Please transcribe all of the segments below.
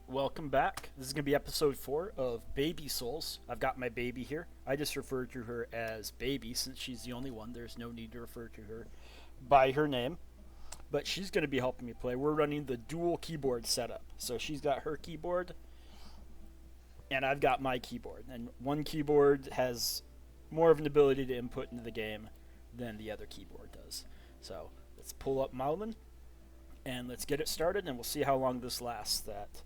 welcome back. This is going to be episode 4 of Baby Souls. I've got my baby here. I just refer to her as Baby since she's the only one. There's no need to refer to her by her name. But she's going to be helping me play. We're running the dual keyboard setup. So she's got her keyboard, and I've got my keyboard. And one keyboard has more of an ability to input into the game than the other keyboard does. So let's pull up Malin, and let's get it started, and we'll see how long this lasts. That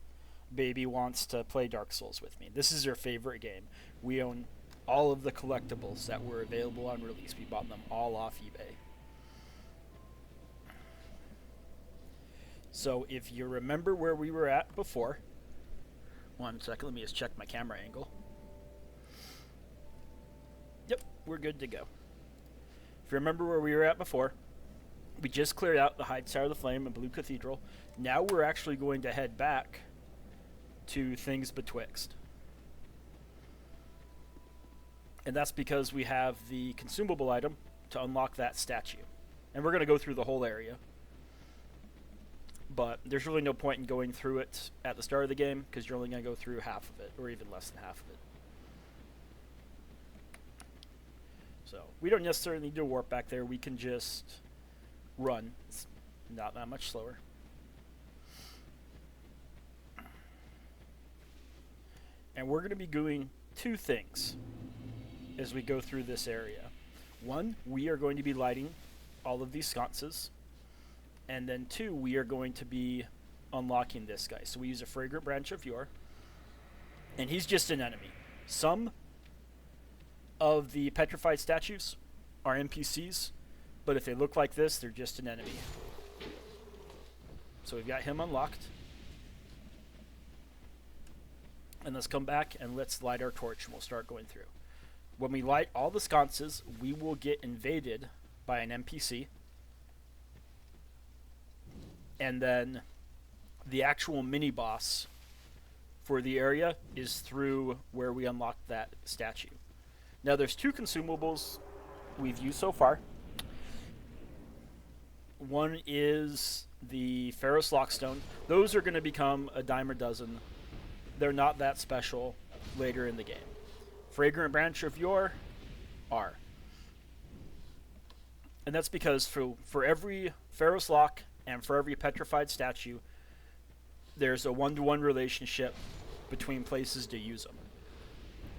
Baby wants to play Dark Souls with me. This is her favorite game. We own all of the collectibles that were available on release. We bought them all off eBay. So if you remember where we were at before, one second, let me just check my camera angle. Yep, we're good to go. If you remember where we were at before, we just cleared out the Hide Star of the Flame and Blue Cathedral. Now we're actually going to head back to Things Betwixt. And that's because we have the consumable item to unlock that statue. And we're going to go through the whole area. But there's really no point in going through it at the start of the game, because you're only going to go through half of it, or even less than half of it. So we don't necessarily need to warp back there. We can just run. It's not that much slower. And we're going to be doing two things as we go through this area. One, we are going to be lighting all of these sconces. And then two, we are going to be unlocking this guy. So we use a Fragrant Branch of Yore. And he's just an enemy. Some of the petrified statues are NPCs, but if they look like this, they're just an enemy. So we've got him unlocked. And let's come back and let's light our torch, and we'll start going through. When we light all the sconces, we will get invaded by an NPC. And then the actual mini-boss for the area is through where we unlock that statue. Now there's two consumables we've used so far. One is the Pharos Lockstone. Those are going to become a dime a dozen. They're not that special later in the game. Fragrant Branch of Yore are. And that's because for every Pharos Lock and for every petrified statue, there's a one-to-one relationship between places to use them.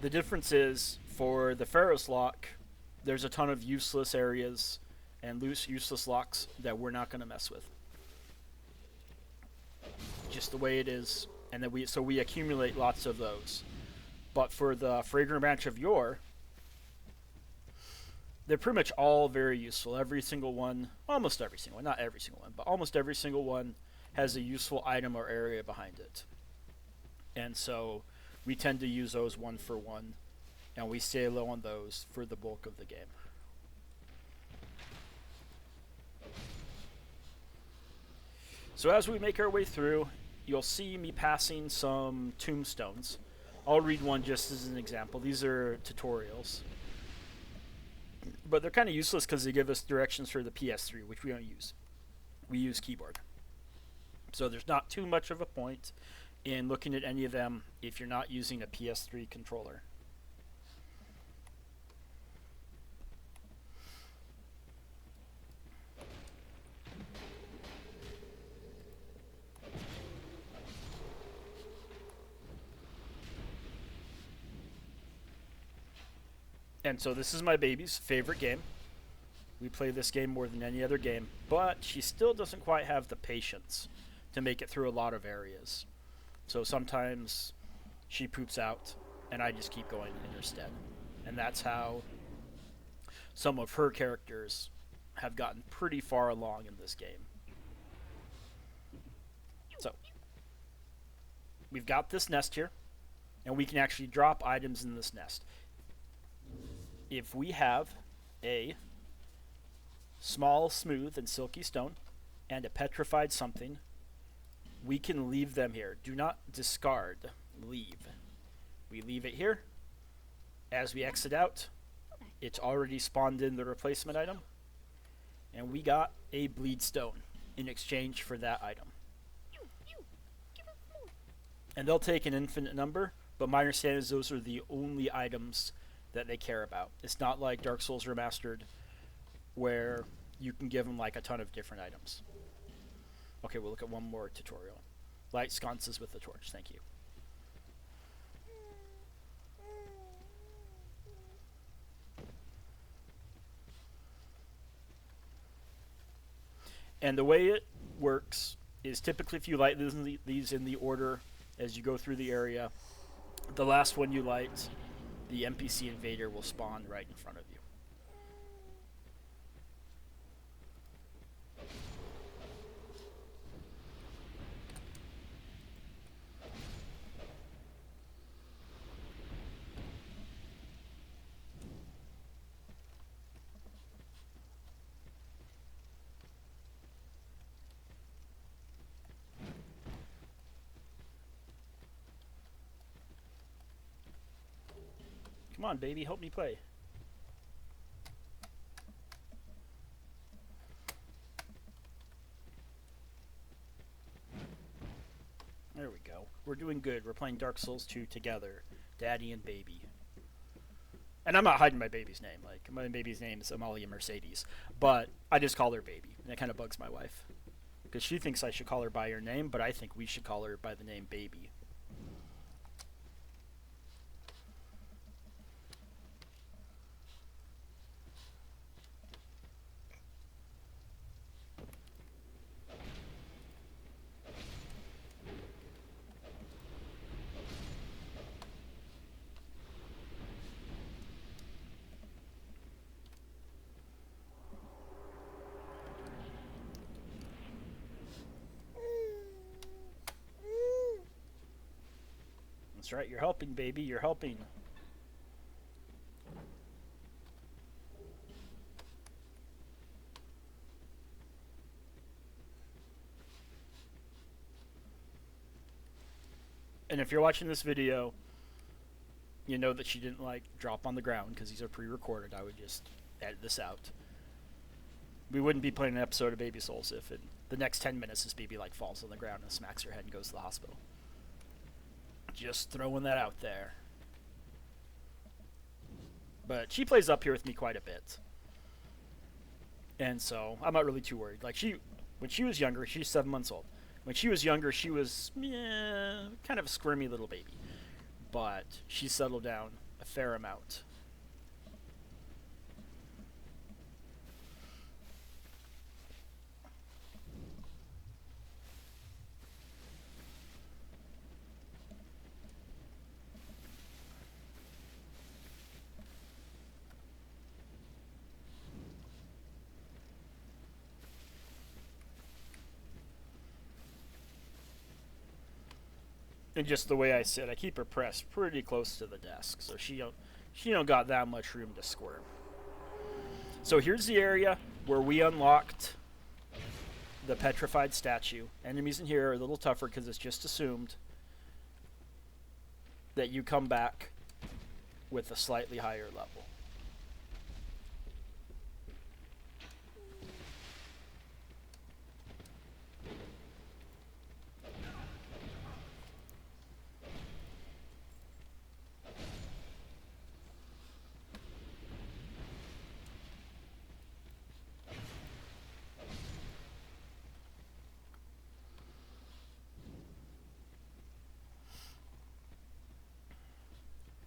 The difference is, for the Pharos Lock, there's a ton of useless areas and useless locks that we're not going to mess with. Just the way it is, and then we accumulate lots of those. But for the Fragrant Branch of Yore, they're pretty much all very useful. Every single one, almost every single one, not every single one, but almost every single one has a useful item or area behind it. And so we tend to use those one for one, and we stay low on those for the bulk of the game. So as we make our way through, you'll see me passing some tombstones. I'll read one just as an example. These are tutorials. But they're kind of useless because they give us directions for the PS3, which we don't use. We use keyboard. So there's not too much of a point in looking at any of them if you're not using a PS3 controller. And so this is my baby's favorite game. We play this game more than any other game, but she still doesn't quite have the patience to make it through a lot of areas. So sometimes she poops out, and I just keep going in her stead. And that's how some of her characters have gotten pretty far along in this game. So we've got this nest here, and we can actually drop items in this nest. If we have a small, smooth, and silky stone and a petrified something, we can leave them here. Do not discard. Leave. We leave it here. As we exit out, it's already spawned in the replacement item, and we got a bleed stone in exchange for that item. and they'll take an infinite number. But my understanding is those are the only items that they care about. It's not like Dark Souls Remastered, where you can give them like a ton of different items. Okay, we'll look at one more tutorial. Light sconces with the torch. Thank you. And the way it works is typically if you light these in the order as you go through the area, the last one you light, the NPC invader will spawn right in front of you. Come on, baby, help me play. There we go. We're doing good. We're playing Dark Souls 2 together, Daddy and Baby. And I'm not hiding my baby's name. Like, my baby's name is Amalia Mercedes, but I just call her Baby, and it kind of bugs my wife because she thinks I should call her by her name, but I think we should call her by the name Baby. That's right, you're helping, baby, you're helping. And if you're watching this video, you know that she didn't like drop on the ground because these are pre-recorded. I would just edit this out. We wouldn't be playing an episode of Baby Souls if in the next 10 minutes this baby like falls on the ground and smacks her head and goes to the hospital. Just throwing that out there. But she plays up here with me quite a bit. And so I'm not really too worried. Like when she was younger, she's 7 months old. When she was younger, she was kind of a squirmy little baby. But she settled down a fair amount. And just the way I sit, I keep her pressed pretty close to the desk, so she don't got that much room to squirm. So here's the area where we unlocked the petrified statue. Enemies in here are a little tougher because it's just assumed that you come back with a slightly higher level.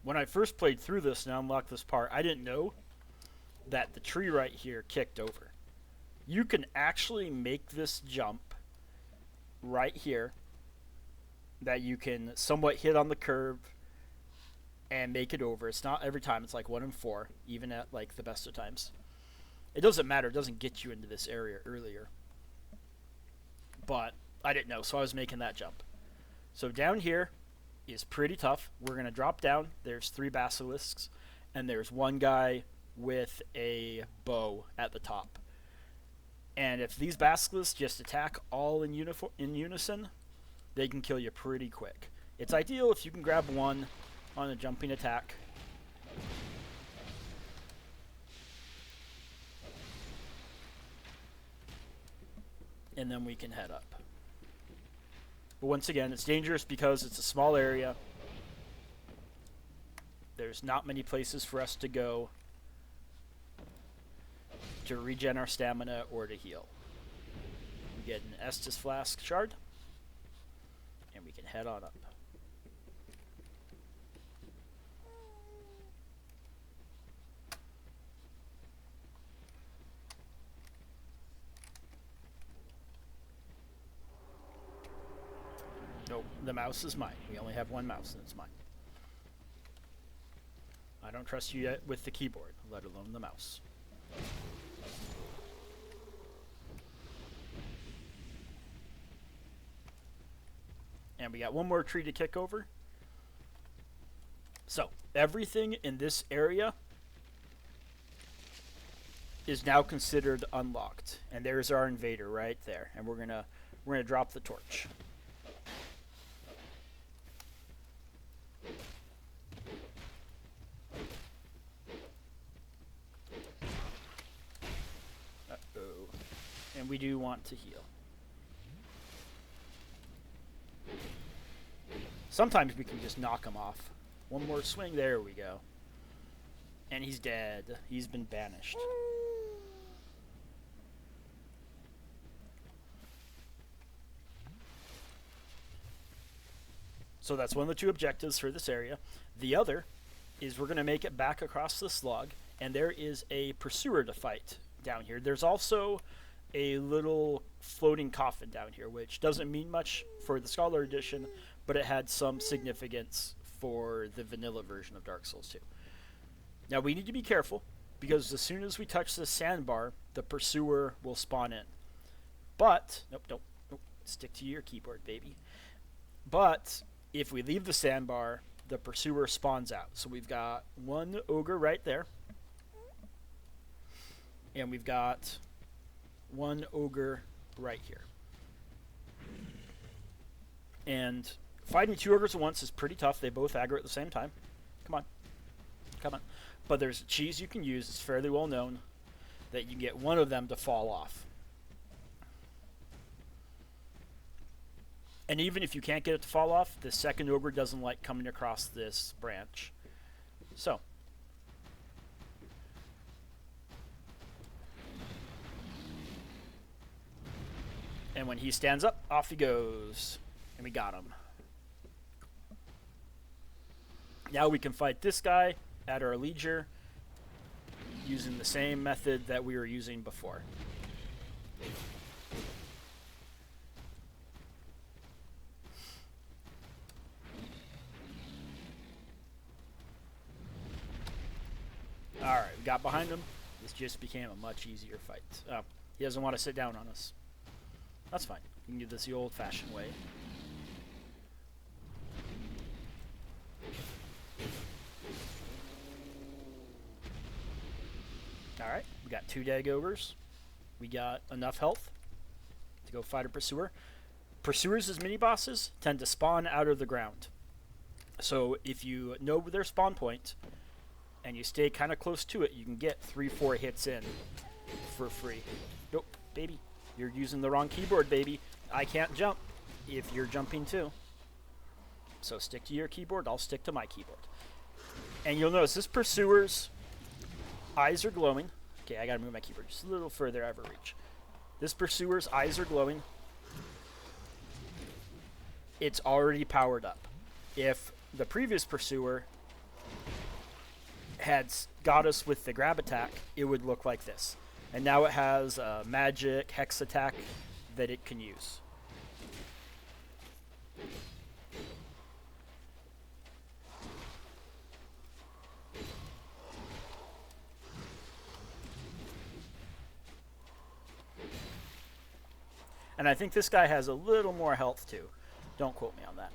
When I first played through this and unlocked this part, I didn't know that the tree right here kicked over. You can actually make this jump right here that you can somewhat hit on the curve and make it over. It's not every time. It's like 1 in 4, even at like the best of times. It doesn't matter. It doesn't get you into this area earlier. But I didn't know, so I was making that jump. So down here is pretty tough. We're going to drop down. There's 3 basilisks, and there's one guy with a bow at the top. And if these basilisks just attack all in unison, they can kill you pretty quick. It's ideal if you can grab one on a jumping attack. And then we can head up. But once again, it's dangerous because it's a small area. There's not many places for us to go to regen our stamina or to heal. We get an Estus Flask shard, and we can head on up. Nope, the mouse is mine. We only have one mouse, and it's mine. I don't trust you yet with the keyboard, let alone the mouse. And we got one more tree to kick over. So, everything in this area is now considered unlocked. And there's our invader right there. And we're gonna drop the torch. Uh-oh. And we do want to heal. Sometimes we can just knock him off. One more swing, there we go. And he's dead. He's been banished. So that's one of the two objectives for this area. The other is we're going to make it back across the slug, and there is a pursuer to fight down here. There's also a little floating coffin down here, which doesn't mean much for the Scholar Edition, but it had some significance for the vanilla version of Dark Souls 2. Now we need to be careful, because as soon as we touch the sandbar, the pursuer will spawn in. But, nope, stick to your keyboard, baby. But, if we leave the sandbar, the pursuer spawns out. So we've got one ogre right there, and we've got one ogre right here. And fighting two ogres at once is pretty tough. They both aggro at the same time. Come on. But there's a cheese you can use. It's fairly well known that you can get one of them to fall off. And even if you can't get it to fall off, the second ogre doesn't like coming across this branch. So. And when he stands up, off he goes. And we got him. Now we can fight this guy at our leisure using the same method that we were using before. Alright, we got behind him. This just became a much easier fight. Oh, he doesn't want to sit down on us. That's fine. We can do this the old-fashioned way. Alright, we got two dead ogres. We got enough health to go fight a pursuer. Pursuers as mini-bosses tend to spawn out of the ground. So if you know their spawn point and you stay kind of close to it, you can get 3-4 hits in for free. Nope, baby. You're using the wrong keyboard, baby. I can't jump if you're jumping too. So stick to your keyboard, I'll stick to my keyboard. And you'll notice this pursuer's eyes are glowing. Okay, I gotta move my keyboard just a little further out of reach. This pursuer's eyes are glowing. It's already powered up. If the previous pursuer had got us with the grab attack, it would look like this. And now it has a magic hex attack that it can use. And I think this guy has a little more health too. Don't quote me on that.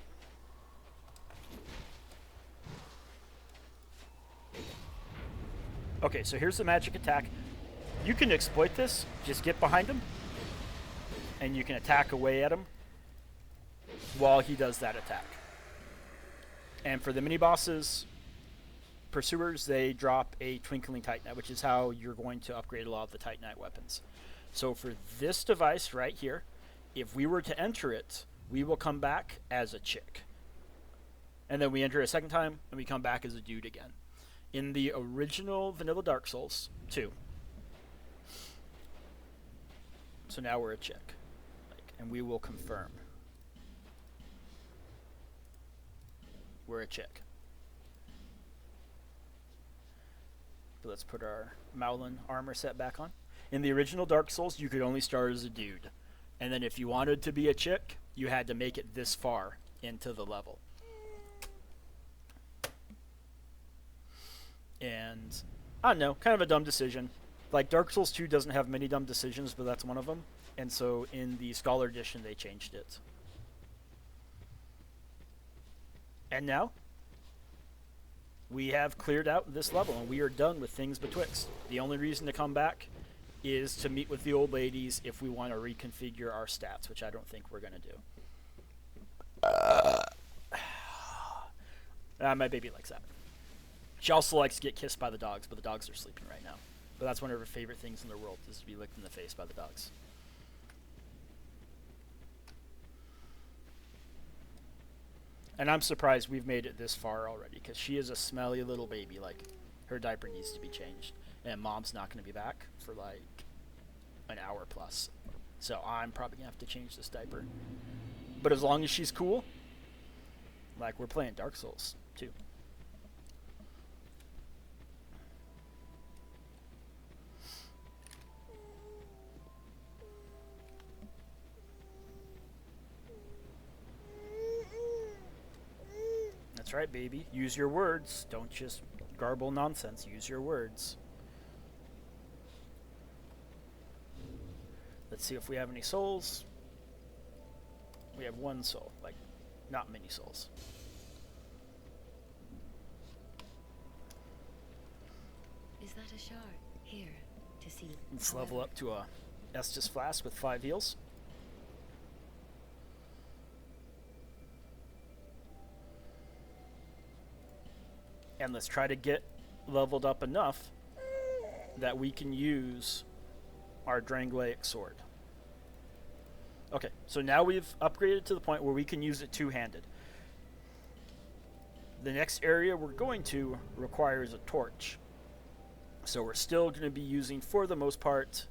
Okay, so here's the magic attack. You can exploit this. Just get behind him, and you can attack away at him while he does that attack. And for the mini-bosses, pursuers, they drop a Twinkling Titanite, which is how you're going to upgrade a lot of the Titanite weapons. So for this device right here, if we were to enter it, we will come back as a chick. And then we enter a second time, and we come back as a dude again. In the original vanilla Dark Souls 2. So now we're a chick. And we will confirm. We're a chick. But let's put our Mowlin armor set back on. In the original Dark Souls, you could only start as a dude. And then if you wanted to be a chick, you had to make it this far into the level. And, I don't know, kind of a dumb decision. Like, Dark Souls 2 doesn't have many dumb decisions, but that's one of them. And so in the Scholar Edition, they changed it. And now, we have cleared out this level, and we are done with things betwixt. The only reason to come back is to meet with the old ladies if we want to reconfigure our stats, which I don't think we're going to do. My baby likes that. She also likes to get kissed by the dogs, but the dogs are sleeping right now. But that's one of her favorite things in the world, is to be licked in the face by the dogs. And I'm surprised we've made it this far already, because she is a smelly little baby. Like, her diaper needs to be changed. And Mom's not going to be back for, like, an hour plus. So I'm probably going to have to change this diaper. But as long as she's cool, like, we're playing Dark Souls, too. That's right, baby. Use your words. Don't just garble nonsense. Use your words. Let's see if we have any souls. We have one soul. Like, not many souls. Is that a shard? Here, to see. Let's level up to a Estus Flask with 5 heals. And let's try to get leveled up enough that we can use our Dranglaic sword. Okay, so now we've upgraded to the point where we can use it two-handed. The next area we're going to requires a torch. So we're still going to be using, for the most part,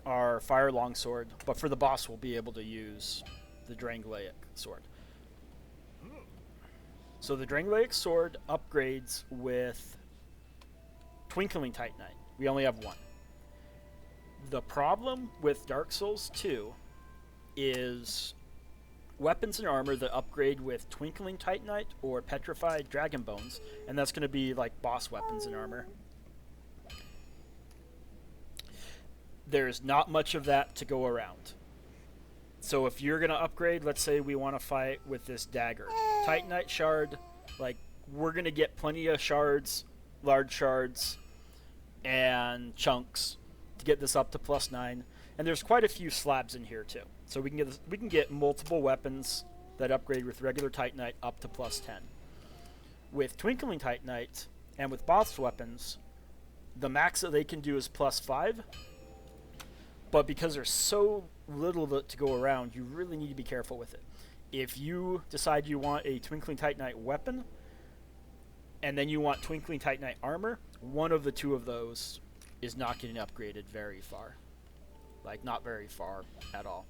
our fire longsword, but for the boss we'll be able to use the Dranglaic sword. So the Dranglaic sword upgrades with Twinkling Titanite. We only have one. The problem with Dark Souls 2 is weapons and armor that upgrade with Twinkling Titanite or Petrified Dragon Bones, and that's going to be like boss weapons and armor. There's not much of that to go around. So if you're going to upgrade, let's say we want to fight with this dagger. Titanite shard, like, we're going to get plenty of shards, large shards, and chunks to get this up to +9. And there's quite a few slabs in here too. So we can get multiple weapons that upgrade with regular Titanite up to +10. With Twinkling Titanite and with boss weapons, the max that they can do is +5. But because there's so little of it to go around, you really need to be careful with it. If you decide you want a Twinkling Titanite weapon, and then you want Twinkling Titanite armor, one of the two of those is not getting upgraded very far. Like, not very far at all.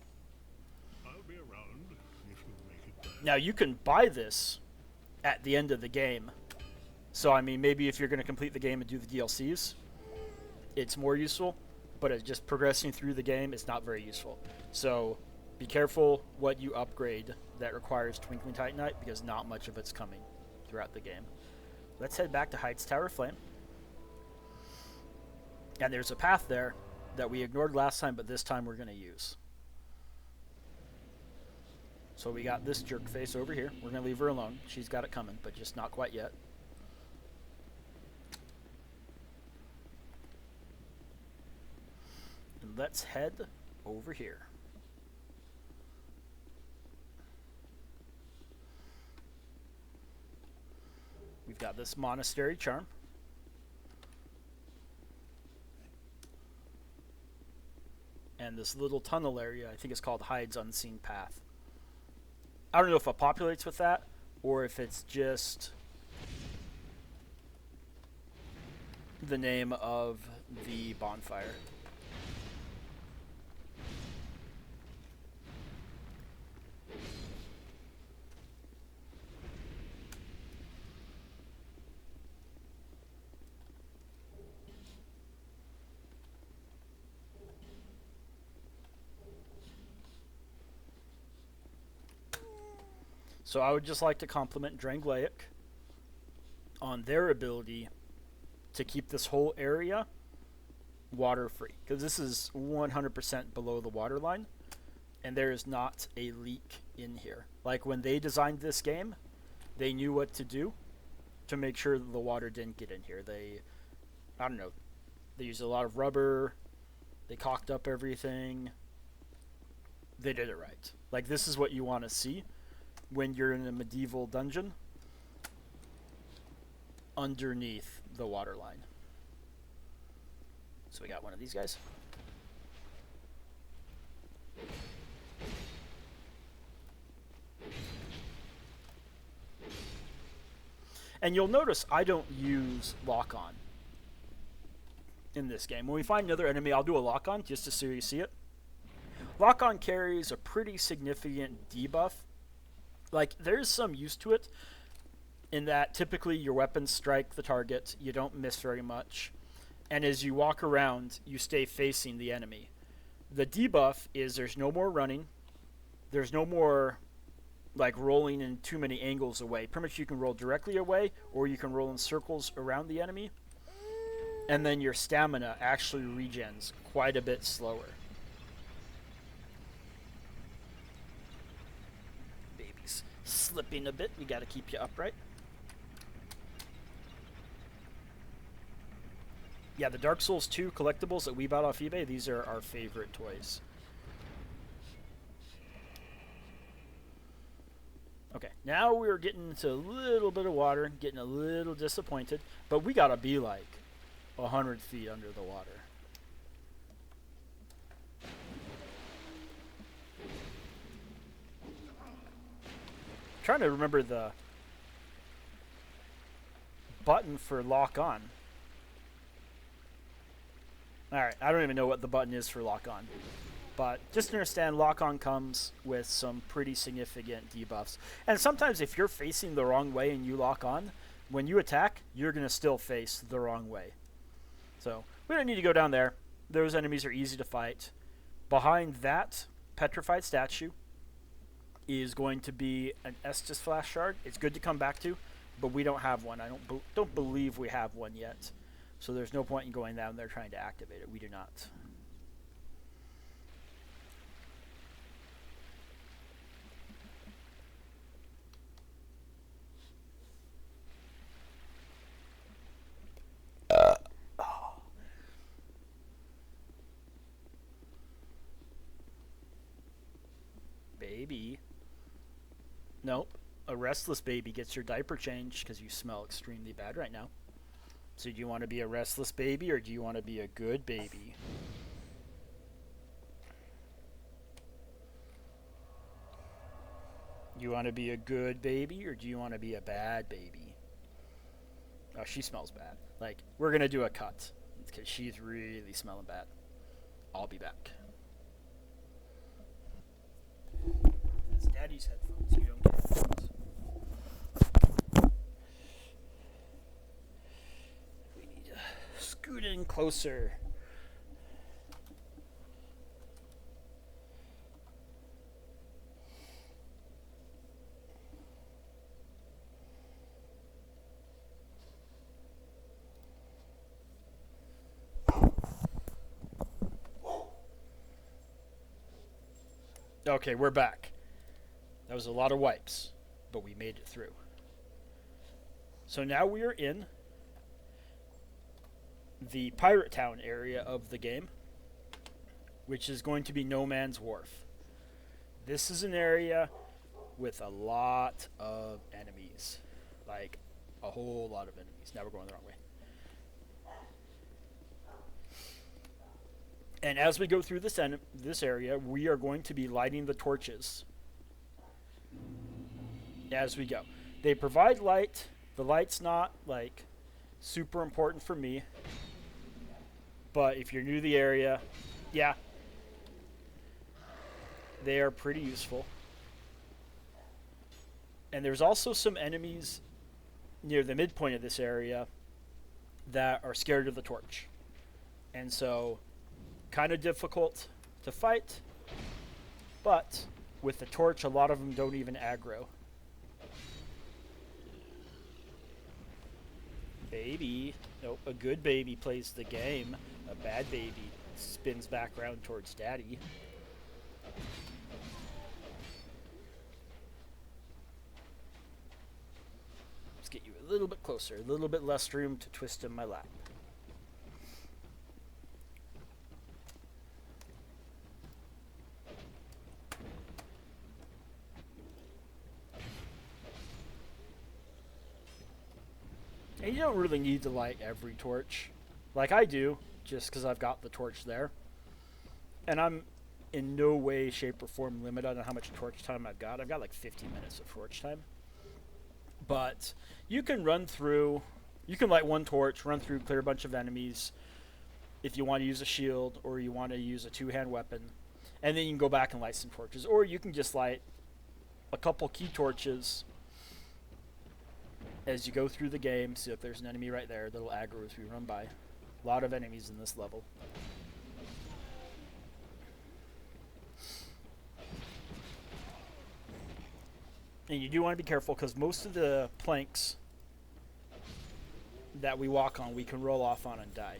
I'll be around if you make it better. Now, you can buy this at the end of the game. So, I mean, maybe if you're going to complete the game and do the DLCs, it's more useful. But it's just progressing through the game, it's not very useful. So, be careful what you upgrade that requires Twinkling Titanite, because not much of it's coming throughout the game. Let's head back to Heights Tower Flame. And there's a path there that we ignored last time, but this time we're going to use. So we got this jerk face over here. We're going to leave her alone. She's got it coming, but just not quite yet. And let's head over here. We've got this monastery charm. and this little tunnel area, I think it's called Hyde's Unseen Path. I don't know if it populates with that, or if it's just the name of the bonfire. So I would just like to compliment Dranglaic on their ability to keep this whole area water free, because this is 100% below the water line, and there is not a leak in here. Like when they designed this game, they knew what to do to make sure that the water didn't get in here. I don't know, they used a lot of rubber, they caulked up everything, they did it right. Like, this is what you want to see when you're in a medieval dungeon underneath the water line. So we got one of these guys. And you'll notice I don't use lock-on in this game. When we find another enemy, I'll do a lock-on just to so you see it. Lock-on carries a pretty significant debuff. Like, there's some use to it in that typically your weapons strike the target, you don't miss very much, and as you walk around, you stay facing the enemy. The debuff is there's no more running, there's no more like rolling in too many angles away. Pretty much you can roll directly away, or you can roll in circles around the enemy, and then your stamina actually regens quite a bit slower. Baby's slipping a bit, we gotta keep you upright. Yeah, the Dark Souls 2 collectibles that we bought off eBay, these are our favorite toys. Okay, now we're getting into a little bit of water, getting a little disappointed, but we gotta be like 100 feet under the water. I'm trying to remember the button for lock on. Alright, I don't even know what the button is for lock on. But just understand, lock on comes with some pretty significant debuffs. And sometimes if you're facing the wrong way and you lock on, when you attack, you're going to still face the wrong way. So, we don't need to go down there. Those enemies are easy to fight. Behind that petrified statue is going to be an Estus Flash Shard. It's good to come back to, but we don't have one. I don't believe we have one yet. So there's no point in going down there trying to activate it. We do not. Baby. Nope. A restless baby gets your diaper changed because you smell extremely bad right now. So do you want to be a restless baby, or do you want to be a good baby? Do you want to be a good baby, or do you want to be a bad baby? Oh, she smells bad. Like, we're going to do a cut, because she's really smelling bad. I'll be back. It's Daddy's headphones. You don't get headphones. Scoot in closer. Okay, we're back. That was a lot of wipes, but we made it through. So now we are in the Pirate Town area of the game, which is going to be No Man's Wharf. This is an area with a lot of enemies. Like, a whole lot of enemies. Now we're going the wrong way. And as we go through this area, we are going to be lighting the torches as we go. They provide light. The light's not like super important for me, but if you're new to the area, yeah, they are pretty useful. And there's also some enemies near the midpoint of this area that are scared of the torch. And so, kind of difficult to fight, but with the torch, a lot of them don't even aggro. Baby. Nope, a good baby plays the game. A bad baby spins back around towards daddy. Let's get you a little bit closer, a little bit less room to twist in my lap. And you don't really need to light every torch. Like I do, just because I've got the torch there. And I'm in no way, shape, or form limited on how much torch time I've got. I've got like 15 minutes of torch time. But you can run through, you can light one torch, run through, clear a bunch of enemies if you want to use a shield or you want to use a two-hand weapon. And then you can go back and light some torches. Or you can just light a couple key torches as you go through the game. See if there's an enemy right there that'll aggro as we run by. A lot of enemies in this level. And you do want to be careful because most of the planks that we walk on, we can roll off on and die.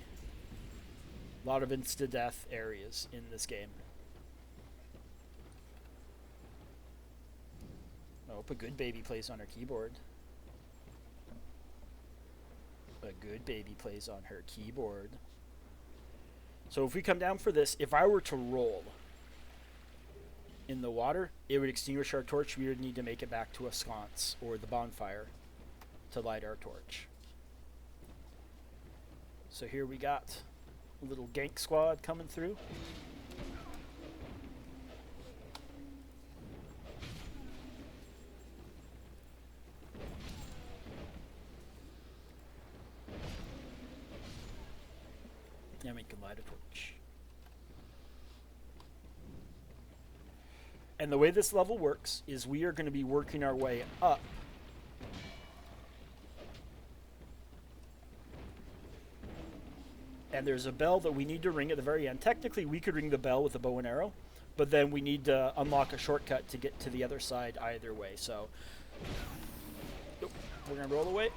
A lot of insta-death areas in this game. I hope a good baby plays on her keyboard. A good baby plays on her keyboard. So if we come down for this, if I were to roll in the water, it would extinguish our torch. We would need to make it back to a sconce or the bonfire to light our torch. So here we got a little gank squad coming through. And we can light a torch. And the way this level works is we are going to be working our way up. And there's a bell that we need to ring at the very end. Technically, we could ring the bell with a bow and arrow, but then we need to unlock a shortcut to get to the other side either way. So, we're going to roll away.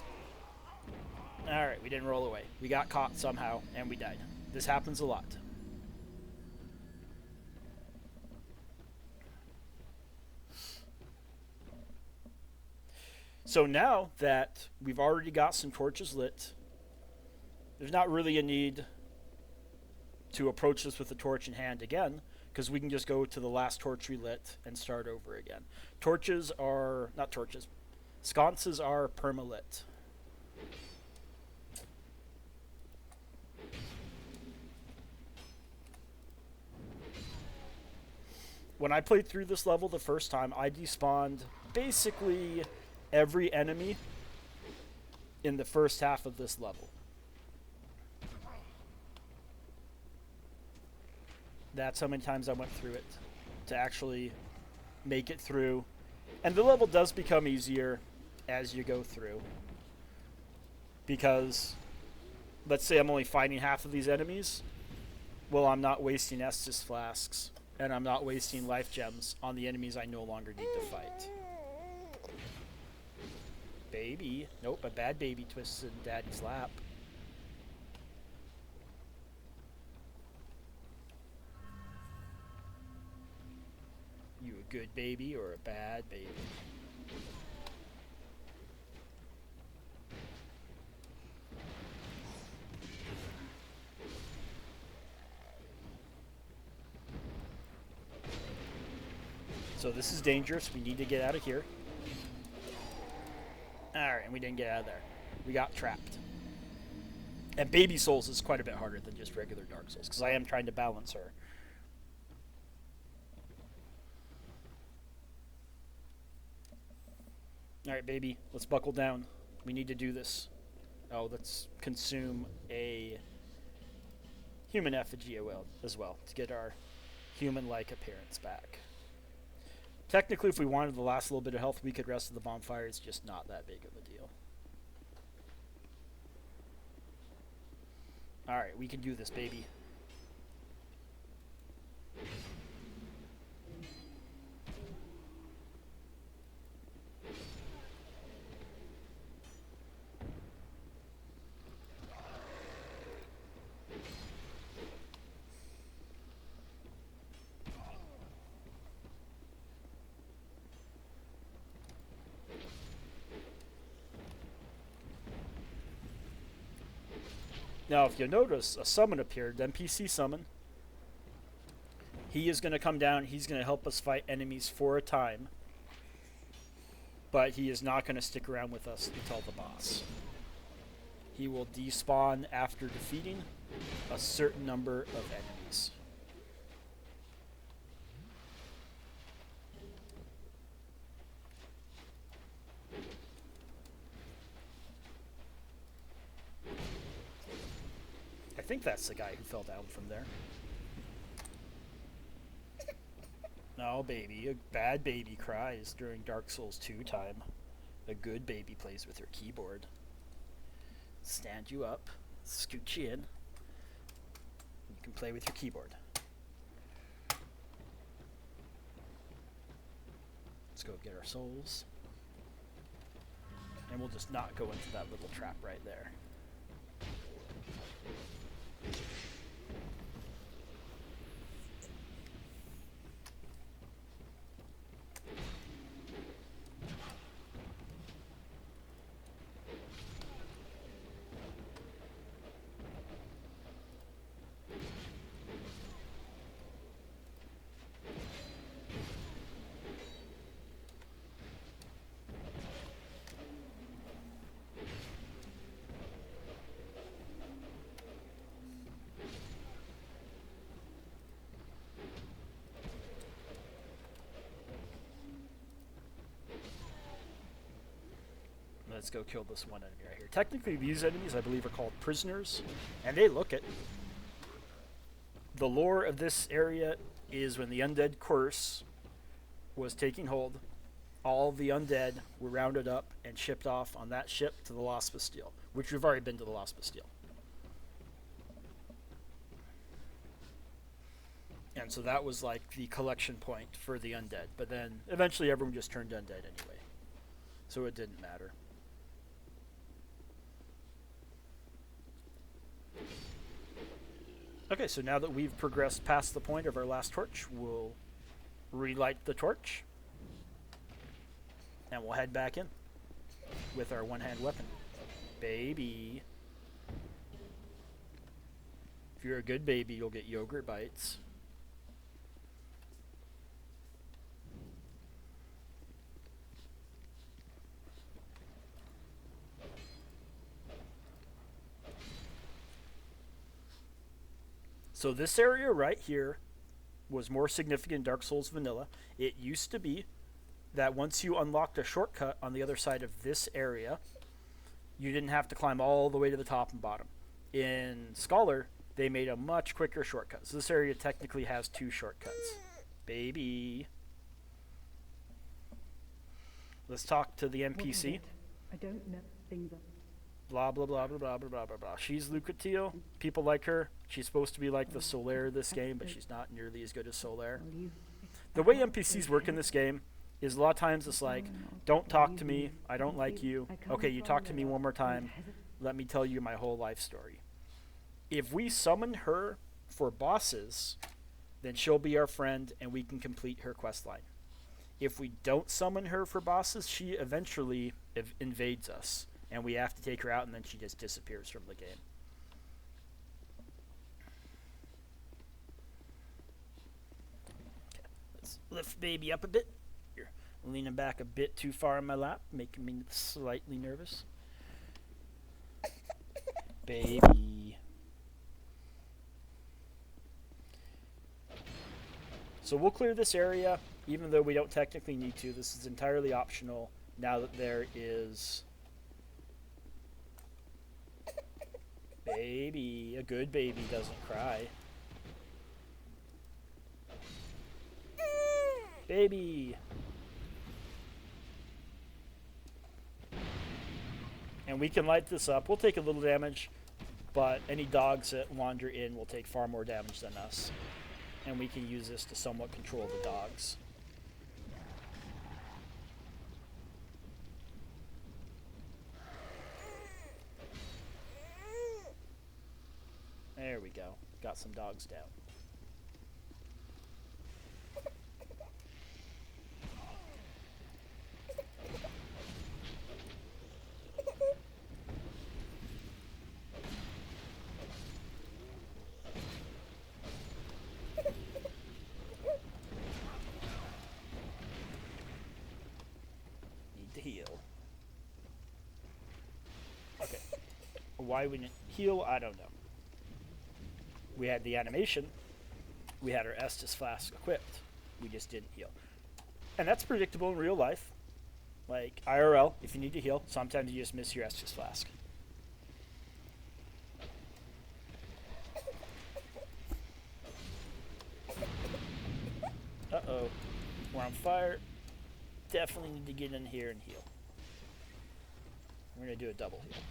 Alright, we didn't roll away. We got caught somehow, and we died. This happens a lot. So now that we've already got some torches lit, there's not really a need to approach this with the torch in hand again, because we can just go to the last torch we lit and start over again. Torches are, not torches, sconces are permalit. When I played through this level the first time, I despawned basically every enemy in the first half of this level. That's how many times I went through it to actually make it through. And the level does become easier as you go through. Because, let's say I'm only fighting half of these enemies. Well, I'm not wasting Estus flasks. And I'm not wasting life gems on the enemies I no longer need to fight. Baby. Nope, a bad baby twists in daddy's lap. You a good baby or a bad baby? So this is dangerous. We need to get out of here. Alright, and we didn't get out of there. We got trapped. And Baby Souls is quite a bit harder than just regular Dark Souls, because I am trying to balance her. Alright, baby, let's buckle down. We need to do this. Oh, let's consume a human effigy as well to get our human-like appearance back. Technically, if we wanted the last little bit of health, we could rest at the bonfire. It's just not that big of a deal. Alright, we can do this, baby. Now, if you notice, a summon appeared, NPC summon. He is going to come down, he's going to help us fight enemies for a time. But he is not going to stick around with us until the boss. He will despawn after defeating a certain number of enemies. I think that's the guy who fell down from there. No, baby. A bad baby cries during Dark Souls 2 time. A good baby plays with her keyboard. Stand you up, scoot you in. You can play with your keyboard. Let's go get our souls. And we'll just not go into that little trap right there. Let's go kill this one enemy right here. Technically, these enemies, I believe, are called prisoners, and they look it. The lore of this area is when the undead curse was taking hold, all the undead were rounded up and shipped off on that ship to the Lost Bastille, which we've already been to the Lost Bastille. And so that was like the collection point for the undead, but then eventually everyone just turned undead anyway, so it didn't matter. Okay, so now that we've progressed past the point of our last torch, we'll relight the torch. And we'll head back in with our one-hand weapon. Baby. If you're a good baby, you'll get yogurt bites. So this area right here was more significant in Dark Souls Vanilla. It used to be that once you unlocked a shortcut on the other side of this area, you didn't have to climb all the way to the top and bottom. In Scholar, they made a much quicker shortcut. So this area technically has 2 shortcuts. Baby. Let's talk to the NPC. I don't know things. Blah, blah, blah, blah, blah, blah, blah, blah, blah. She's Lucatile. People like her. She's supposed to be like the Solaire of this game, but she's not nearly as good as Solaire. The way NPCs work in this game is a lot of times it's like, don't talk to me, I don't like you. Okay, you talk to me one more time, let me tell you my whole life story. If we summon her for bosses, then she'll be our friend and we can complete her quest line. If we don't summon her for bosses, she eventually invades us, and we have to take her out, and then she just disappears from the game. Okay, let's lift baby up a bit. You're leaning back a bit too far in my lap, making me slightly nervous. Baby. So we'll clear this area, even though we don't technically need to. This is entirely optional now that there is... Baby. A good baby doesn't cry. Baby. And we can light this up. We'll take a little damage, but any dogs that wander in will take far more damage than us. And we can use this to somewhat control the dogs. There we go. Got some dogs down. Need to heal. Okay. Why we didn't heal, I don't know. We had the animation. We had our Estus flask equipped. We just didn't heal. And that's predictable in real life. Like IRL, if you need to heal, sometimes you just miss your Estus flask. Uh-oh. We're on fire. Definitely need to get in here and heal. We're going to do a double heal.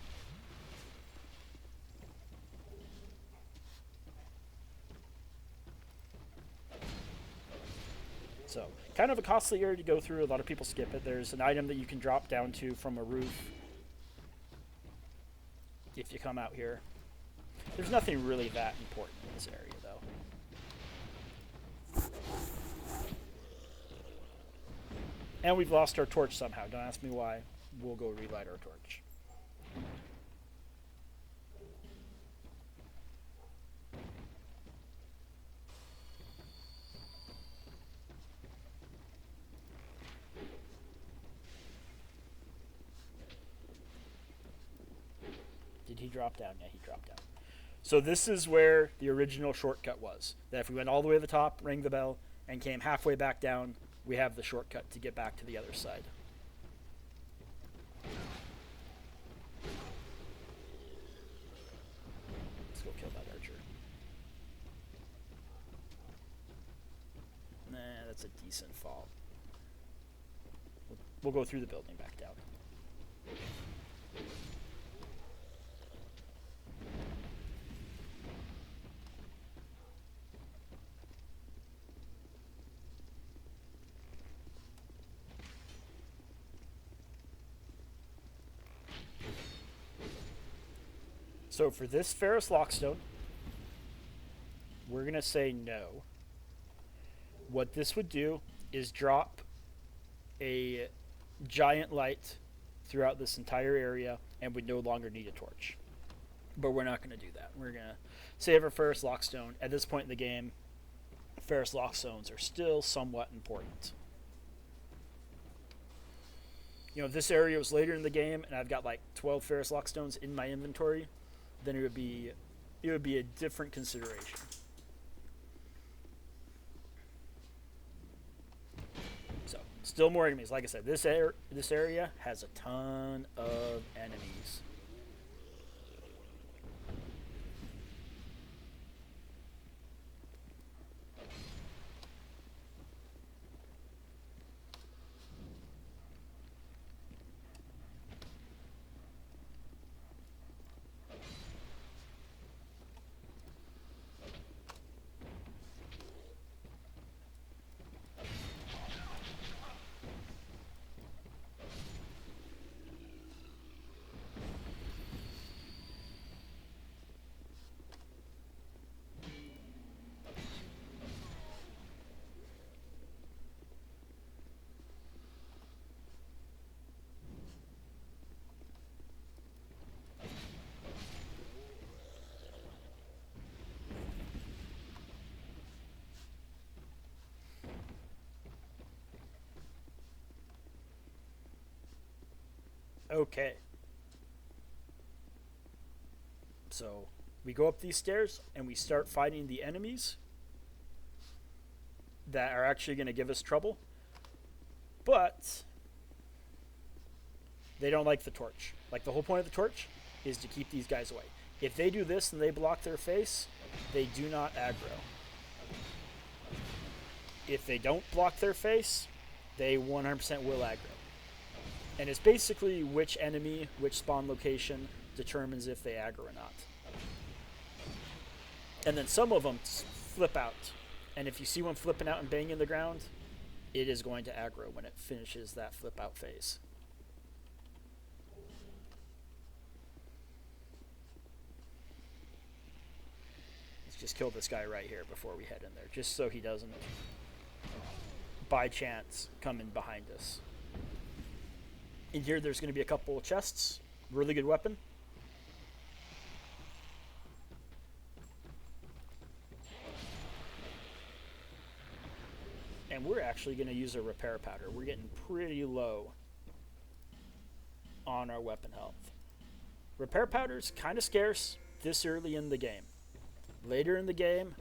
So, kind of a costly area to go through. A lot of people skip it. There's an item that you can drop down to from a roof if you come out here. There's nothing really that important in this area, though. And we've lost our torch somehow. Don't ask me why. We'll go relight our torch. Did he drop down? Yeah, he dropped down. So this is where the original shortcut was. That if we went all the way to the top, rang the bell, and came halfway back down, we have the shortcut to get back to the other side. Let's go kill that archer. Nah, that's a decent fall. We'll go through the building back down. So for this Ferrous Lockstone, we're going to say no. What this would do is drop a giant light throughout this entire area and would no longer need a torch. But we're not going to do that. We're going to save our Ferrous Lockstone. At this point in the game, Ferrous Lockstones are still somewhat important. You know, if this area was later in the game and I've got like 12 Ferrous Lockstones in my inventory, then it would be a different consideration. So, still more enemies. Like I said, this area has a ton of enemies. Okay. So we go up these stairs and we start fighting the enemies that are actually going to give us trouble. But they don't like the torch. Like, the whole point of the torch is to keep these guys away. If they do this and they block their face, they do not aggro. If they don't block their face, they 100% will aggro. And it's basically which enemy, which spawn location determines if they aggro or not. And then some of them flip out. And if you see one flipping out and banging the ground, it is going to aggro when it finishes that flip out phase. Let's just kill this guy right here before we head in there, just so he doesn't, by chance, come in behind us. In here, there's going to be a couple of chests. Really good weapon. And we're actually going to use a repair powder. We're getting pretty low on our weapon health. Repair powder's kind of scarce this early in the game. Later in the game,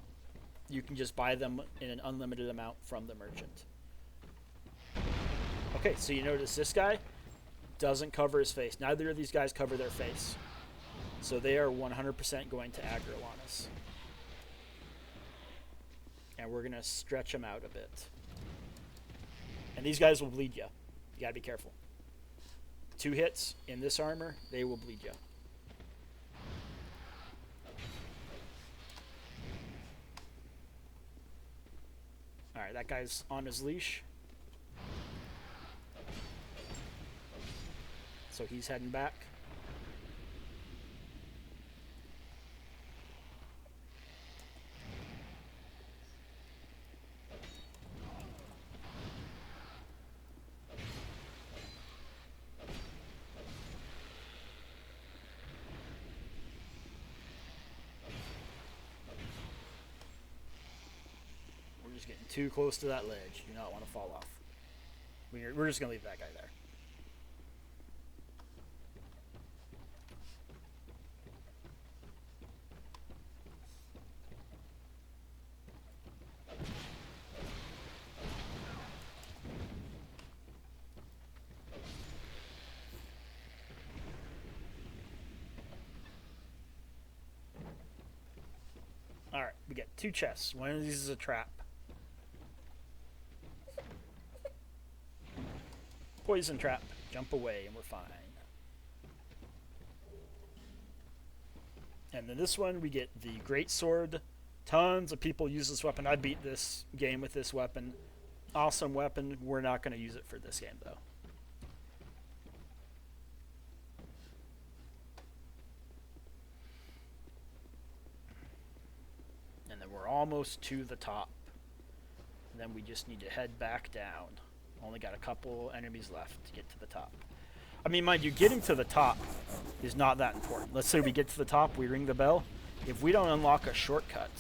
you can just buy them in an unlimited amount from the merchant. Okay, so you notice this guy doesn't cover his face. Neither of these guys cover their face. So they are 100% going to aggro on us. And we're going to stretch them out a bit. And these guys will bleed you. You got to be careful. 2 hits in this armor, they will bleed you. Alright, that guy's on his leash. So he's heading back. We're just getting too close to that ledge. You do not want to fall off. We're just going to leave that guy there. Alright, we get 2 chests. One of these is a trap. Poison trap. Jump away and we're fine. And then this one, we get the Great Sword. Tons of people use this weapon. I beat this game with this weapon. Awesome weapon. We're not going to use it for this game, though. And then we're almost to the top. And then we just need to head back down. Only got a couple enemies left to get to the top. I mean, mind you, getting to the top is not that important. Let's say we get to the top, we ring the bell. If we don't unlock a shortcut,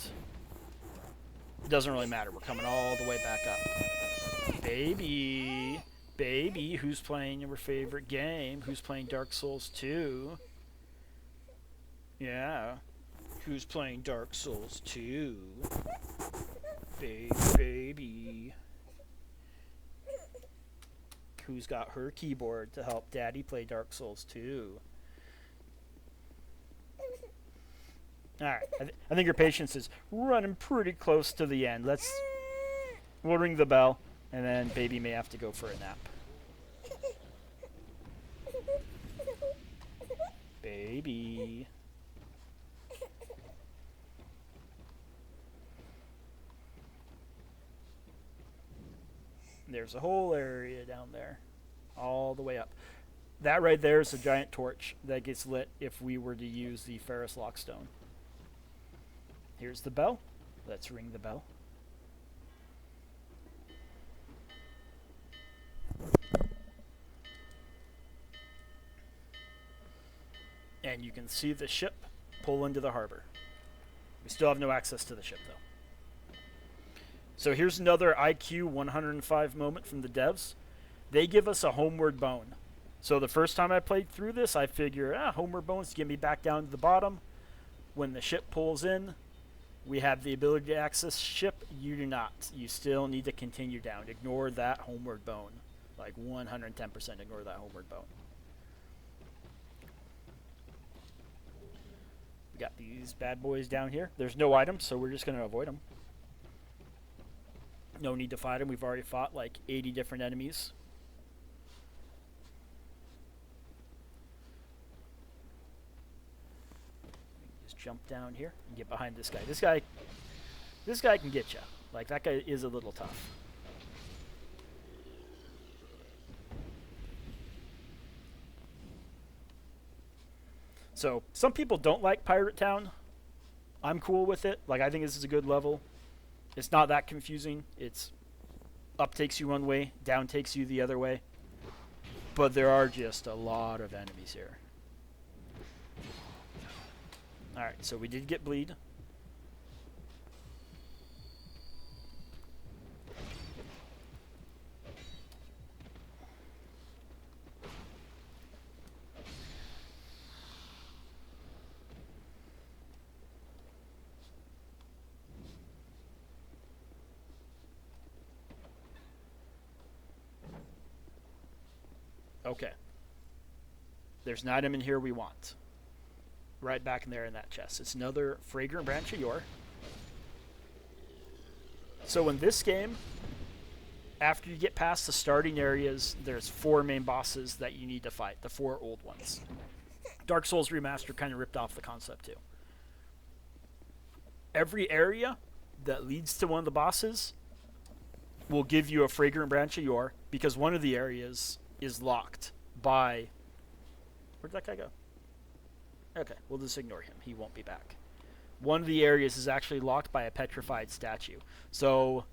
it doesn't really matter. We're coming all the way back up. Baby, baby, who's playing your favorite game? Who's playing Dark Souls 2? Yeah. Who's playing Dark Souls 2? Baby. Who's got her keyboard to help Daddy play Dark Souls 2? Alright, I think your patience is running pretty close to the end. We'll ring the bell, and then Baby may have to go for a nap. Baby. There's a whole area down there, all the way up. That right there is a giant torch that gets lit if we were to use the Ferrous Lockstone. Here's the bell. Let's ring the bell. And you can see the ship pull into the harbor. We still have no access to the ship, though. So here's another IQ 105 moment from the devs. They give us a homeward bone. So the first time I played through this, I figure, homeward bones to get me back down to the bottom. when the ship pulls in, we have the ability to access ship. You do not. You still need to continue down. Ignore that homeward bone. Like 110% ignore that homeward bone. We got these bad boys down here. There's no items, so we're just going to avoid them. No need to fight them. We've already fought like 80 different enemies. Just jump down here and get behind this guy. This guy can get you. Like, that guy is a little tough. So, some people don't like Pirate Town. I'm cool with it. Like, I think this is a good level. It's not that confusing. It's up takes you one way, down takes you the other way. But there are just a lot of enemies here. Alright, so we did get bleed. Okay. There's an item in here we want. Right back in there in that chest. It's another fragrant branch of yore. So in this game, after you get past the starting areas, there's 4 main bosses that you need to fight. The 4 old ones. Dark Souls Remastered kind of ripped off the concept too. Every area that leads to one of the bosses will give you a fragrant branch of yore, because one of the areas is locked by... Where'd that guy go? Okay, we'll just ignore him. He won't be back. One of the areas is actually locked by a petrified statue. So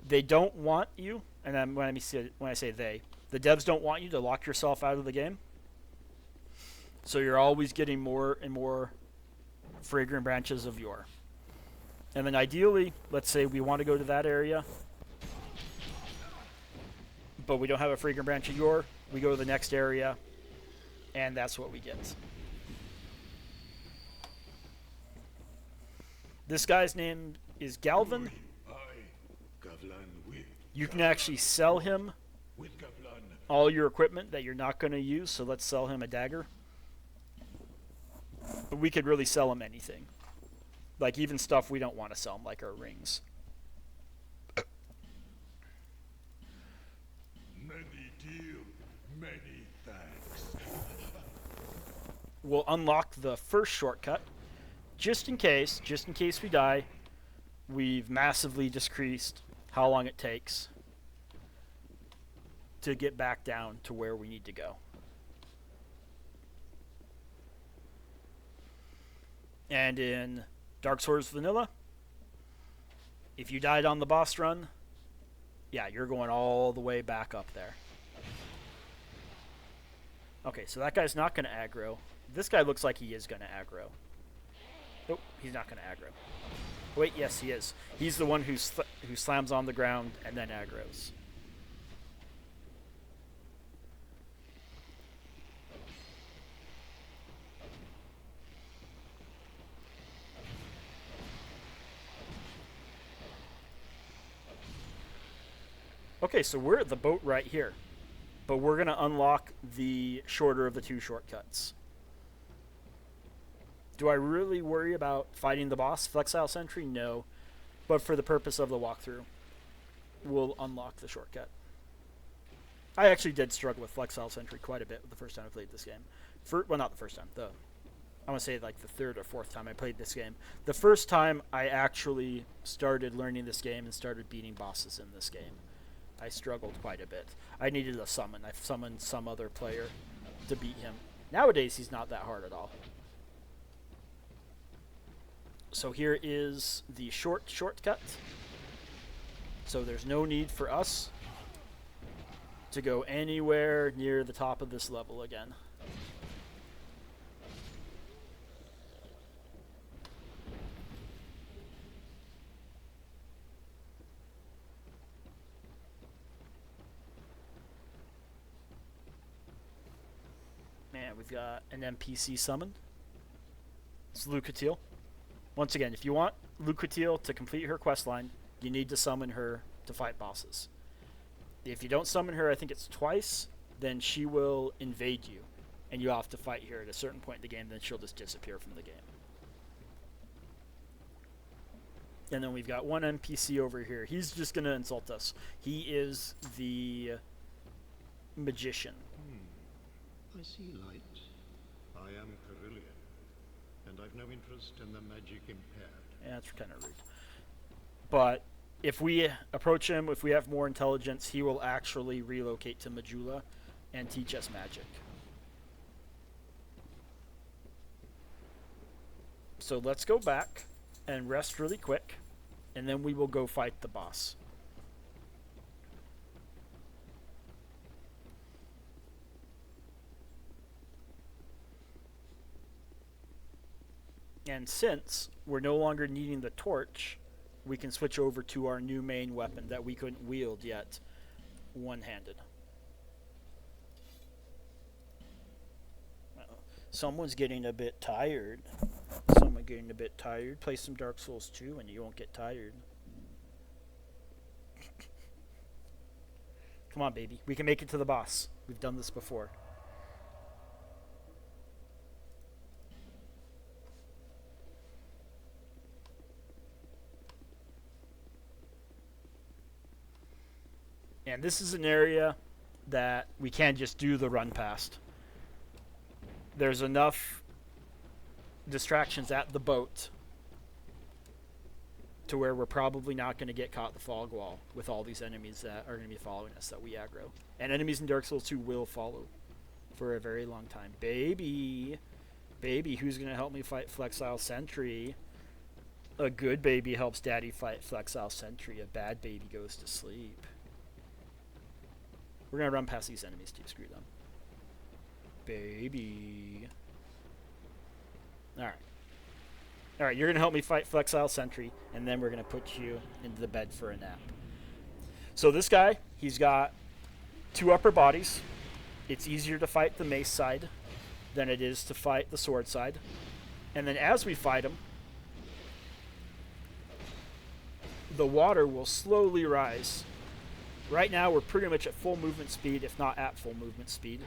they don't want you, and when I say they, the devs don't want you to lock yourself out of the game. So you're always getting more and more fragrant branches of yore. And then ideally, let's say we want to go to that area, but we don't have a fragrant branch of yore, we go to the next area, and that's what we get. This guy's name is Galvin. You can actually sell him all your equipment that you're not going to use, so let's sell him a dagger. But we could really sell him anything. Like even stuff we don't want to sell him, like our rings. Many deal, many thanks. We'll unlock the first shortcut. Just in case we die, we've massively decreased how long it takes to get back down to where we need to go. And in Dark Souls Vanilla, if you died on the boss run, yeah, you're going all the way back up there. Okay, so that guy's not going to aggro. This guy looks like he is going to aggro. Nope, he's not going to aggro. Wait, yes, he is. He's the one who slams on the ground and then aggroes. Okay, so we're at the boat right here. But we're going to unlock the shorter of the 2 shortcuts. Do I really worry about fighting the boss, Flexile Sentry? No. But for the purpose of the walkthrough, we'll unlock the shortcut. I actually did struggle with Flexile Sentry quite a bit the first time I played this game. Well, not the first time. I want to say like the 3rd or 4th time I played this game. The first time I actually started learning this game and started beating bosses in this game, I struggled quite a bit. I needed a summon. I summoned some other player to beat him. Nowadays, he's not that hard at all. So here is the shortcut. So there's no need for us to go anywhere near the top of this level again. Man, we've got an NPC summon. It's Lucatiel. Once again, if you want Lucretiel to complete her quest line, you need to summon her to fight bosses. If you don't summon her, I think it's twice, then she will invade you, and you have to fight her at a certain point in the game, then she'll just disappear from the game. And then we've got one NPC over here. He's just going to insult us. He is the magician. I see light. I am Carillion, and I've no interest in the magic impaired. Yeah, that's kind of rude. But if we approach him, if we have more intelligence, he will actually relocate to Majula and teach us magic. So let's go back and rest really quick, and then we will go fight the boss. And since we're no longer needing the torch, we can switch over to our new main weapon that we couldn't wield yet one-handed. Someone's getting a bit tired. Someone getting a bit tired. Play some Dark Souls 2 and you won't get tired. Come on, baby. We can make it to the boss. We've done this before. And this is an area that we can't just do the run past. There's enough distractions at the boat to where we're probably not going to get caught in the fog wall with all these enemies that are going to be following us that we aggro. And enemies in Dark Souls 2 will follow for a very long time. Baby, who's going to help me fight Flexile Sentry? A good baby helps daddy fight Flexile Sentry. A bad baby goes to sleep. We're going to run past these enemies too. Screw them. Baby. Alright. Alright, you're going to help me fight Flexile Sentry, and then we're going to put you into the bed for a nap. So this guy, he's got 2 upper bodies. It's easier to fight the mace side than it is to fight the sword side. And then as we fight him, the water will slowly rise. Right now, we're pretty much at full movement speed, if not at full movement speed.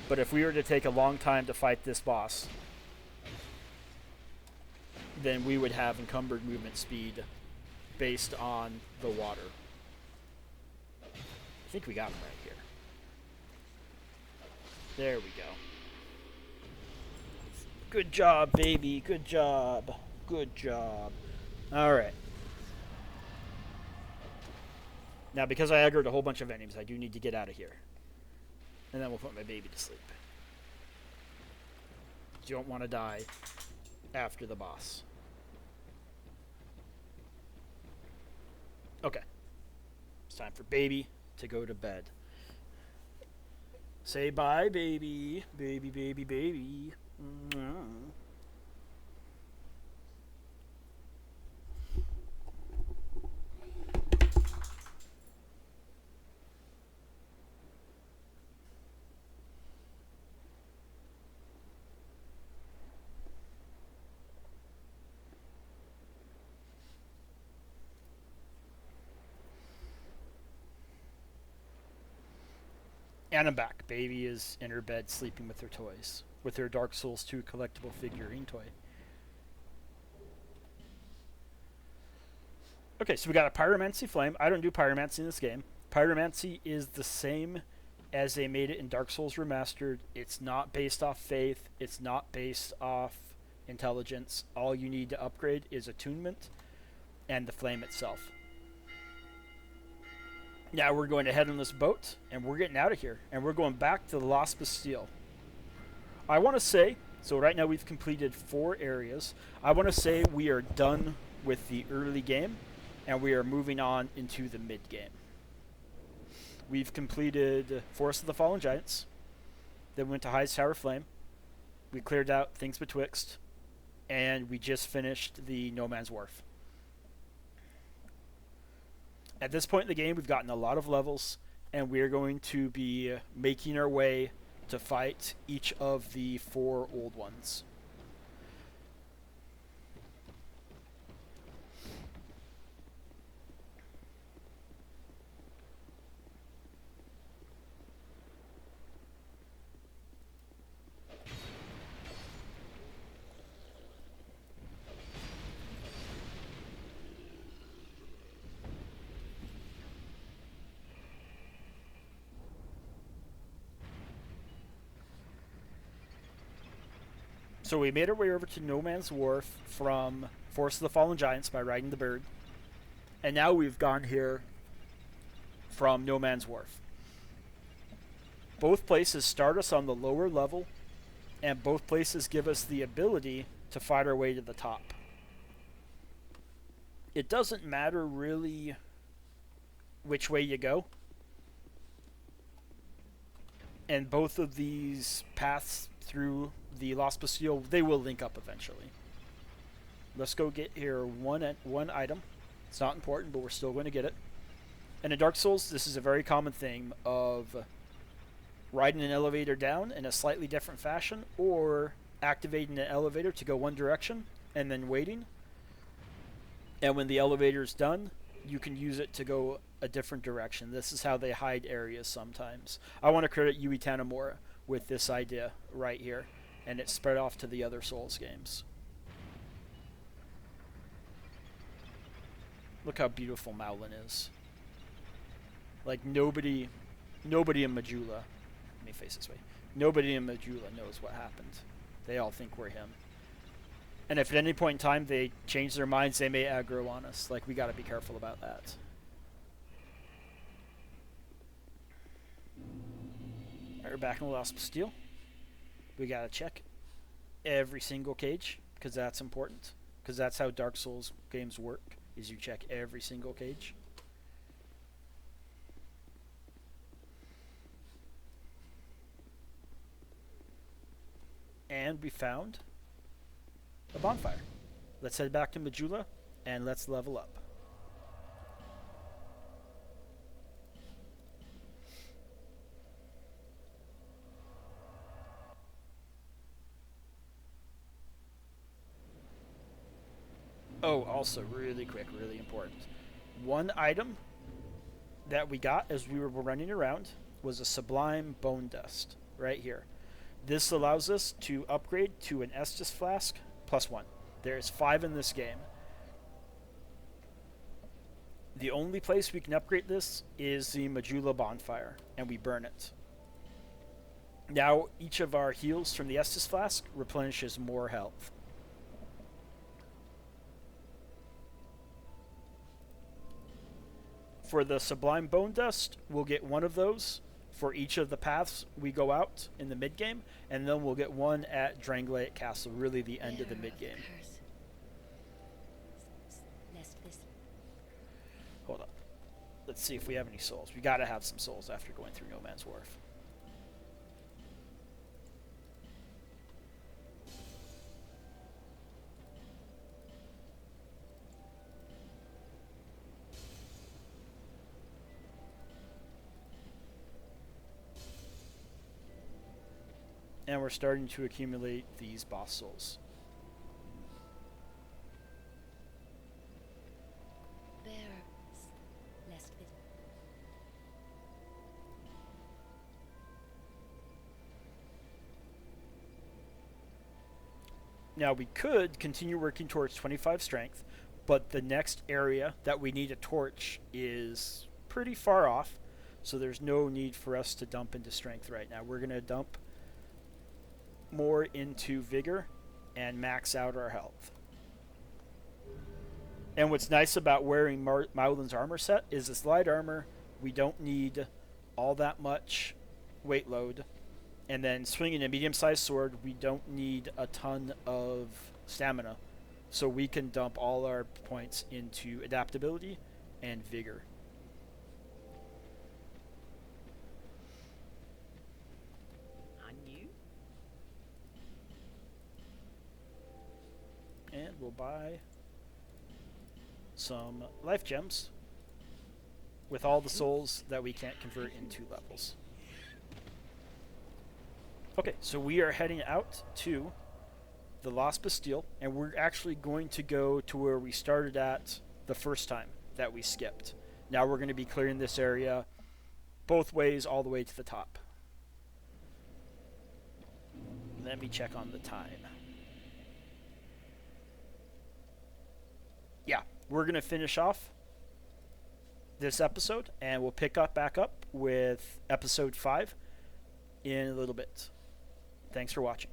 But if we were to take a long time to fight this boss, then we would have encumbered movement speed based on the water. I think we got him right here. There we go. Good job, baby. Good job. Good job. Alright. Now, because I aggroed a whole bunch of enemies, I do need to get out of here. And then we'll put my baby to sleep. You don't want to die after the boss. Okay. It's time for baby to go to bed. Say bye, baby. Baby, baby, baby. Mwah. And I'm back. Baby is in her bed sleeping with her toys. With her Dark Souls 2 collectible figurine toy. Okay, so we got a Pyromancy Flame. I don't do Pyromancy in this game. Pyromancy is the same as they made it in Dark Souls Remastered. It's not based off faith. It's not based off intelligence. All you need to upgrade is attunement and the flame itself. Now we're going to head on this boat, and we're getting out of here, and we're going back to the Lost Bastille. I want to say, so right now we've completed 4 areas. I want to say we are done with the early game, and we are moving on into the mid-game. We've completed Forest of the Fallen Giants. Then we went to Highest Tower Flame. We cleared out Things Betwixt, and we just finished the No Man's Wharf. At this point in the game, we've gotten a lot of levels, and we're going to be making our way to fight each of the 4 old ones. So we made our way over to No Man's Wharf from Force of the Fallen Giants by riding the bird. And now we've gone here from No Man's Wharf. Both places start us on the lower level, and both places give us the ability to fight our way to the top. It doesn't matter really which way you go. And both of these paths through the Lost Bastille, they will link up eventually. Let's go get here one item. It's not important, but we're still going to get it. And in Dark Souls, this is a very common thing of riding an elevator down in a slightly different fashion, or activating an elevator to go one direction and then waiting. And when the elevator is done, you can use it to go a different direction. This is how they hide areas sometimes. I want to credit Yui Tanamura with this idea right here, and it's spread off to the other Souls games. Look how beautiful Mowlin is. Like nobody in Majula, let me face this way, nobody in Majula knows what happened. They all think we're him. And if at any point in time they change their minds, they may aggro on us. Like, we gotta be careful about that. Alright, we're back in the Lost Bastille. We gotta check every single cage, because that's important. Because that's how Dark Souls games work, is you check every single cage. And we found a bonfire. Let's head back to Majula and let's level up. Oh, also really quick, really important. One item that we got as we were running around was a Sublime Bone Dust right here. This allows us to upgrade to an Estus Flask +1. There's 5 in this game. The only place we can upgrade this is the Majula Bonfire, and we burn it. Now, each of our heals from the Estus Flask replenishes more health. For the Sublime Bone Dust, we'll get one of those for each of the paths we go out in the mid-game, and then we'll get one at Drangleic Castle, really the end of the mid-game. Hold up. Let's see if we have any souls. We gotta have some souls after going through No Man's Wharf. And we're starting to accumulate these boss souls. Now we could continue working towards 25 strength, but the next area that we need a torch is pretty far off, so there's no need for us to dump into strength right now. We're going to dump more into vigor and max out our health. And what's nice about wearing Mowlin's armor set is this light armor, we don't need all that much weight load. And then swinging a medium-sized sword, we don't need a ton of stamina. So we can dump all our points into adaptability and vigor. And we'll buy some life gems with all the souls that we can't convert into levels. Okay, so we are heading out to the Lost Bastille, and we're actually going to go to where we started at the first time that we skipped. Now we're going to be clearing this area both ways all the way to the top. Let me check on the time. Yeah, we're going to finish off this episode, and we'll pick up back up with episode 5 in a little bit. Thanks for watching.